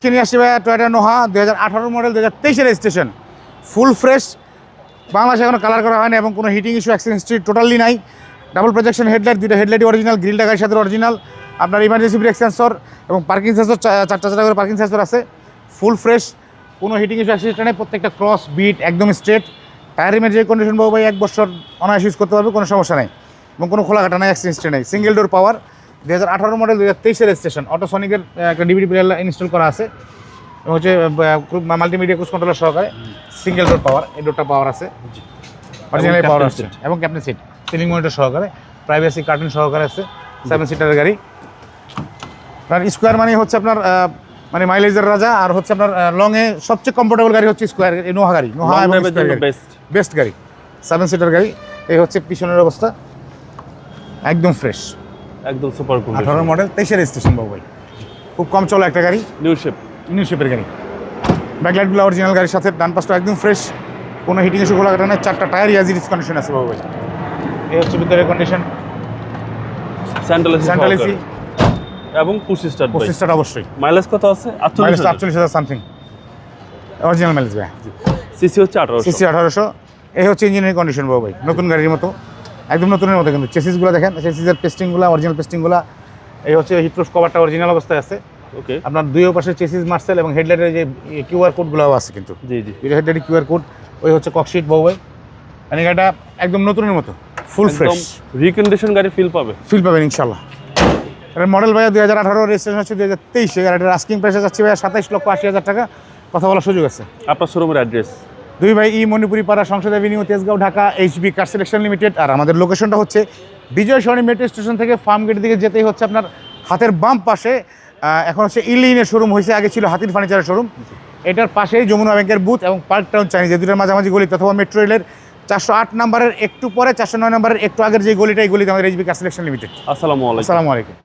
নিয়ে আসছি ভাইয়া Toyota Noha 2018 model 2023 registration, full fresh. বাংলাদেশে এখনো কালার করা হয় না এবং কোনো hitting issue accident history totally নাই। ডাবল প্রজেকশন হেডলাইট, দুটো হেডলাইট অরিজিনাল, গ্রিলটা গাড়ির সাথে অরিজিনাল। আপনার ইমার্জেন্সি ব্রেক সেন্সর এবং পার্কিং সেন্সর, চারটা করে পার্কিং সেন্সর আছে। ফুল ফ্রেশ, কোনো হিটিং ইস্যু অ্যাক্সিডেন্ট নেই। প্রত্যেকটা ক্রস বিট একদম স্ট্রেট। টায়ারের যে কন্ডিশন পাবো ভাই 1 বছর অনায়াস ইউজ করতে পারবে, কোনো সমস্যা নেই এবং কোনো খোলাঘাটা নাই, অ্যাক্সিডেন্ট হিস্ট্রি নেই। সিঙ্গেল ডোর পাওয়ার, 2018 মডেল 2023 রেজিস্ট্রেশন। অটোসনিকের একটা ডিভিডি প্লেয়ার ইনস্টল করা আছে এবং হচ্ছে মাল্টিমিডিয়া ক্রুজ কন্ট্রোলার সহকারে। সিঙ্গেল ডোর পাওয়ার, এই ডোরটা পাওয়ার আছে, অরিজিনাল পাওয়ার আছে এবং ক্যাপ্টেন সিট, সিলিং মনিটর সহকারে, প্রাইভেসি কার্টেন সহকারে আছে। 7 সিটারের গাড়ি। আপনার স্কোয়ার মানে হচ্ছে আপনার মানে মাইলেজের রাজা, আর হচ্ছে আপনার লংয়ে সবচেয়ে কমফোর্টেবল গাড়ি হচ্ছে স্কোয়ার, এই নোহা গাড়ি। নোহা বেস্ট গাড়ি, 7 সিটার গাড়ি। এই হচ্ছে পিছনের অবস্থা, একদম ফ্রেশ, একদম সুপার কুল। 18 মডেল 23 রেজিস্ট্রেশন বাবু ভাই, খুব কম চলা একটা গাড়ি, নিউ শেপের গাড়ি। ব্যাকলাইটগুলো অরিজিনাল গাড়ির সাথে, ডান পাশটা একদম ফ্রেশ, কোনো হিটিং ইস্যু খোলা কাটা নেই। 4টা টায়ার ইয়াজিরিস কন্ডিশন আছে বাবু ভাই। এই হচ্ছে ভিতরের কন্ডিশন, সেন্ট্রাল এসি এবং পুশ স্টার্ট অবশ্যই। মাইলেজ কত আছে? 48,000 সামথিং, অরিজিনাল মাইলেজ ভাই। সিসি হচ্ছে 1800। সিসি 1800। এই হচ্ছে ইঞ্জিনের কন্ডিশন বাবু ভাই, নতুন গাড়ির মতো, একদম নতুনের মতো। কিন্তু চেসিসগুলো দেখেন, চেসিসের পেস্টিংগুলো অরিজিনাল পেস্টিংগুলো। এই হচ্ছে হিটপ্রুফ কভারটা অরিজিনাল অবস্থায় আছে। ওকে, আপনার দুই পাশে চেসিস মার্সেল এবং হেডলাইটের যে কিউআর কোডগুলোও আছে কিন্তু। জি জি, হেডলাইটের কিউআর কোড। ওই হচ্ছে ককশিট বাবু ভাই। মানে গাড়িটা একদম নতুনের মতো, ফুল ফ্রেশ, রিকন্ডিশন গাড়ি ফিল পাবেন ইনশাল্লাহ। এর মডেল ভাইয়া 2018, রেজিস্ট্রেশন হচ্ছে 2023। গাড়িটার আস্কিং প্রাইসে যাচ্ছে ভাইয়া 27,80,000 টাকা, কথা বলার সুযোগ আছে। আপনার শোরুমের অ্যাড্রেস? দুই ভাই ই মণিপুরি পাড়া, Sangsad Avenue, Tejgaon, Dhaka, HB car selection limited. আর আমাদের লোকেশনটা হচ্ছে বিজয় সরণি মেট্রো স্টেশন থেকে ফার্ম গেটের দিকে যেতেই হচ্ছে আপনার হাতের বাম পাশে। এখন হচ্ছে ইলিনের শোরুম হয়েছে, আগে ছিল হাতির ফার্নিচারের শোরুম। এটার পাশেই যমুনা ব্যাংকের বুথ এবং পার্ক টাউন চাইনিজ, এই দুটোর মাঝামাঝি গলিতে, অথবা মেট্রো রেলের 408 নম্বরের একটু পরে, 409 নম্বরের একটু আগের যে গলিটা, এই গলিতে আমাদের এইচবি কার সিলেকশন লিমিটেড। আসসালামু আলাইকুম। আসসালামু আলাইকুম।